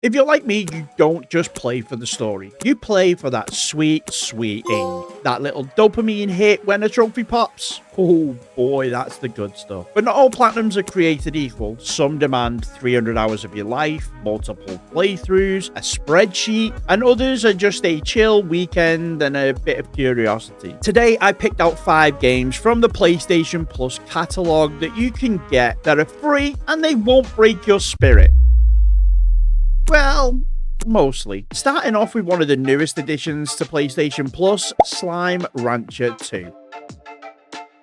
If you're like me, you don't just play for the story. You play for that sweet, sweet ing. That little dopamine hit when a trophy pops. Oh boy, that's the good stuff. But not all platinums are created equal. Some demand 300 hours of your life, multiple playthroughs, a spreadsheet, and others are just a chill weekend and a bit of curiosity. Today, I picked out 5 games from the PlayStation Plus catalog that you can get that are free and they won't break your spirit. Well, mostly. Starting off with one of the newest additions to PlayStation Plus, Slime Rancher 2.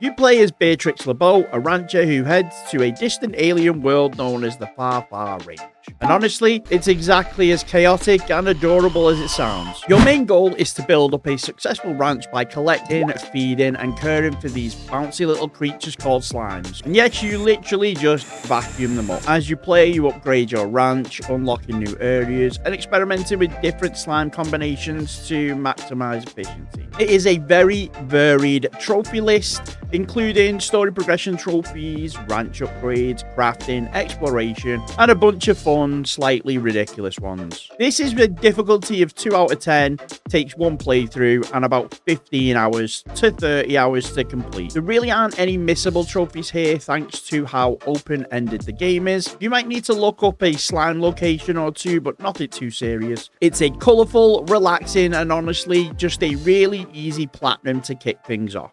You play as Beatrix LeBeau, a rancher who heads to a distant alien world known as the Far Far Range. And honestly, it's exactly as chaotic and adorable as it sounds. Your main goal is to build up a successful ranch by collecting, feeding, and caring for these bouncy little creatures called slimes. And yes, you literally just vacuum them up. As you play, you upgrade your ranch, unlocking new areas, and experimenting with different slime combinations to maximize efficiency. It is a very varied trophy list, including story progression trophies, ranch upgrades, crafting, exploration, and a bunch of fun, slightly ridiculous ones. This is with a difficulty of 2 out of 10, takes 1 playthrough, and about 15 hours to 30 hours to complete. There really aren't any missable trophies here thanks to how open-ended the game is. You might need to look up a slime location or two, but nothing too serious. It's a colourful, relaxing, and honestly, just a really easy platinum to kick things off.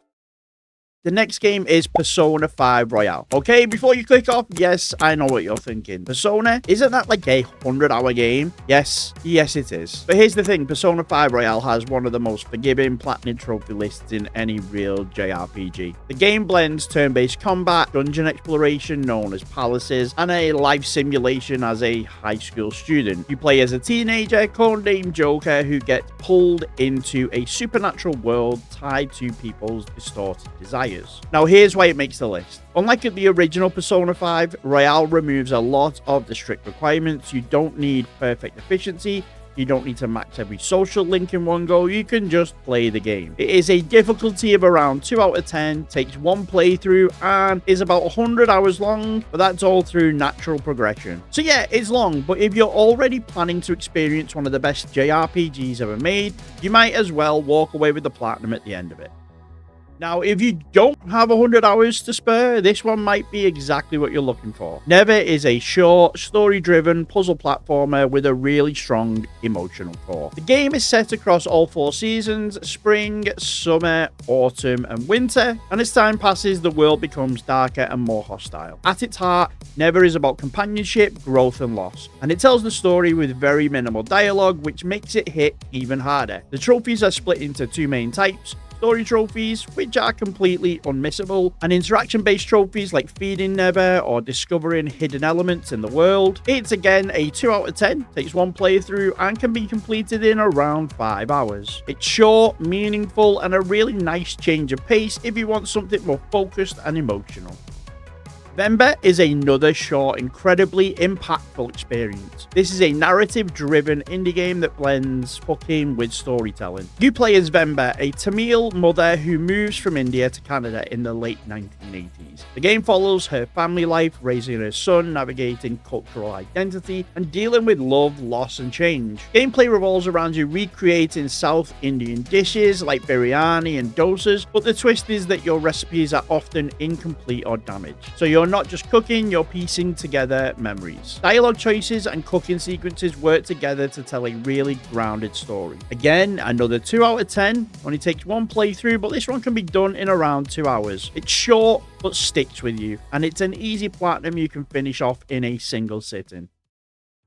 The next game is Persona 5 Royale. Okay, before you click off, yes, I know what you're thinking. Persona, isn't that like a 100-hour game? Yes, it is. But here's the thing, Persona 5 Royale has one of the most forgiving platinum trophy lists in any real JRPG. The game blends turn-based combat, dungeon exploration known as palaces, and a life simulation as a high school student. You play as a teenager codenamed Joker who gets pulled into a supernatural world tied to people's distorted desires. Now here's why it makes the list. Unlike the original Persona 5, Royale removes a lot of the strict requirements. You don't need perfect efficiency. You don't need to max every social link in one go. You can just play the game. It is a difficulty of around 2 out of 10, takes 1 playthrough, and is about 100 hours long, but that's all through natural progression. So yeah, it's long, but if you're already planning to experience one of the best JRPGs ever made, you might as well walk away with the platinum at the end of it. Now, if you don't have 100 hours to spare, this one might be exactly what you're looking for. Never is a short, story-driven puzzle platformer with a really strong emotional core. The game is set across all 4 seasons: spring, summer, autumn, and winter, and as time passes, the world becomes darker and more hostile. At its heart, Never is about companionship, growth, and loss, and it tells the story with very minimal dialogue, which makes it hit even harder. The trophies are split into 2 main types: story trophies, which are completely unmissable, and interaction-based trophies like feeding Never or discovering hidden elements in the world. It's again a 2 out of 10, takes 1 playthrough, and can be completed in around 5 hours. It's short, meaningful, and a really nice change of pace if you want something more focused and emotional. Vember is another short, incredibly impactful experience. This is a narrative-driven indie game that blends fucking with storytelling. You play as Vember, a Tamil mother who moves from India to Canada in the late 1980s. The game follows her family life, raising her son, navigating cultural identity, and dealing with love, loss, and change. Gameplay revolves around you recreating South Indian dishes like biryani and dosas, but the twist is that your recipes are often incomplete or damaged. So you're not just cooking, you're piecing together memories. Dialogue choices and cooking sequences work together to tell a really grounded story. Again, another 2 out of 10, only takes 1 playthrough, but this one can be done in around 2 hours. It's short, but sticks with you, and it's an easy platinum you can finish off in a single sitting.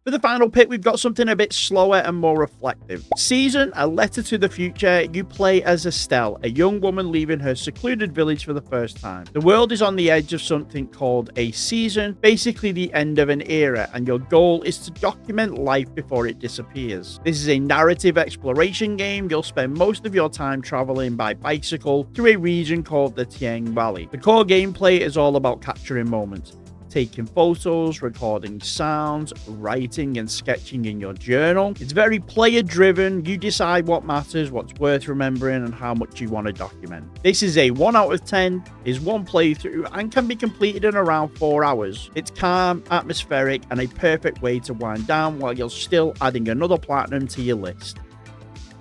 For the final pick, we've got something a bit slower and more reflective. Season, A Letter to the Future. You play as Estelle, a young woman leaving her secluded village for the first time. The world is on the edge of something called a season, basically the end of an era, and your goal is to document life before it disappears. This is a narrative exploration game. You'll spend most of your time traveling by bicycle through a region called the Tiang Valley. The core gameplay is all about capturing moments. taking photos, recording sounds, writing and sketching in your journal. It's very player driven. You decide what matters, what's worth remembering, and how much you want to document. This is a 1 out of 10, is one playthrough, and can be completed in around 4 hours. It's calm, atmospheric, and a perfect way to wind down while you're still adding another platinum to your list.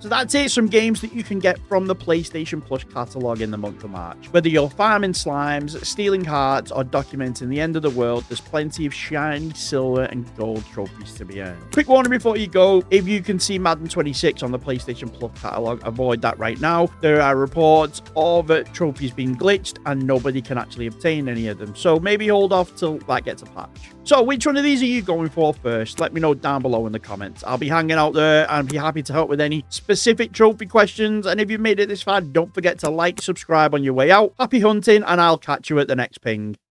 So that's it, some games that you can get from the PlayStation Plus catalogue in the month of March. Whether you're farming slimes, stealing hearts, or documenting the end of the world, there's plenty of shiny silver and gold trophies to be earned. Quick warning before you go, if you can see Madden 26 on the PlayStation Plus catalogue, avoid that right now. There are reports of trophies being glitched and nobody can actually obtain any of them. So maybe hold off till that gets a patch. So which one of these are you going for first? Let me know down below in the comments. I'll be hanging out there and be happy to help with any specific trophy questions. And if you've made it this far, don't forget to like, subscribe on your way out. Happy hunting, and I'll catch you at the next ping.